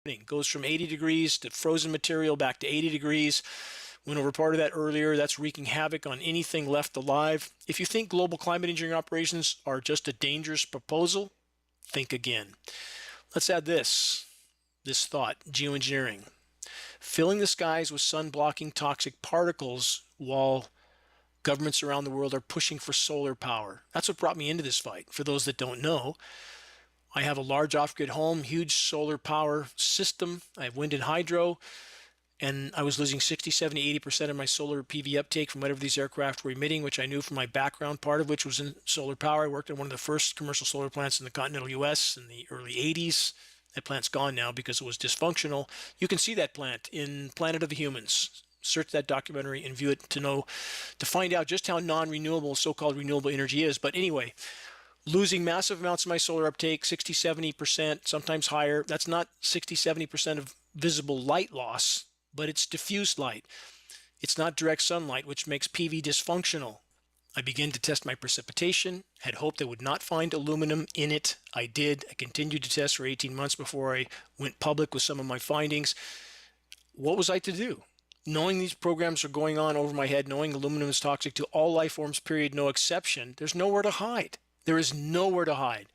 It goes from 80 degrees to frozen material back to 80 degrees. Went over part of that earlier. That's wreaking havoc on anything left alive. If you think global climate engineering operations are just a dangerous proposal, think again. Let's add this thought: geoengineering. Filling the skies with sun-blocking toxic particles while governments around the world are pushing for solar power. That's what brought me into this fight. For those that don't know, I have a large off-grid home, huge solar power system. I have wind and hydro, and I was losing 60, 70, 80% of my solar PV uptake from whatever these aircraft were emitting, which I knew from my background, part of which was in solar power. I worked at one of the first commercial solar plants in the continental US in the early 80s. That plant's gone now because it was dysfunctional. You can see that plant in Planet of the Humans. Search that documentary and view it to find out just how non-renewable so-called renewable energy is. But anyway, losing massive amounts of my solar uptake, 60, 70%, sometimes higher. That's not 60, 70% of visible light loss, but it's diffuse light. It's not direct sunlight, which makes PV dysfunctional. I began to test my precipitation, had hoped I would not find aluminum in it. I did. I continued to test for 18 months before I went public with some of my findings. What was I to do? Knowing these programs are going on over my head, knowing aluminum is toxic to all life forms, period, no exception, there's nowhere to hide. There is nowhere to hide.